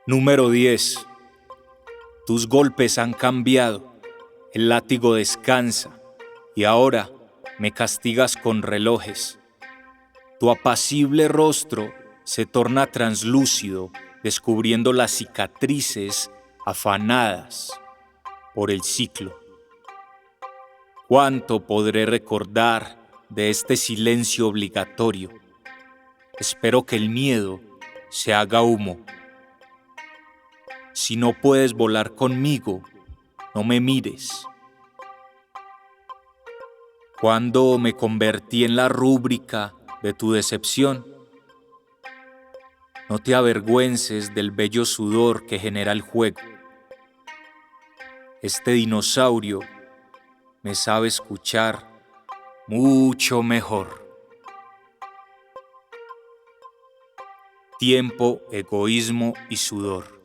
Número 10. Tus golpes han cambiado, el látigo descansa, y ahora me castigas con relojes. Tu apacible rostro se torna translúcido, descubriendo las cicatrices afanadas por el ciclo. ¿Cuánto podré recordar de este silencio obligatorio? Espero que el miedo se haga humo. Si no puedes volar conmigo, no me mires. ¿Cuándo me convertí en la rúbrica de tu decepción? No te avergüences del bello sudor que genera el juego. Este dinosaurio me sabe escuchar mucho mejor. Tiempo, egoísmo y sudor.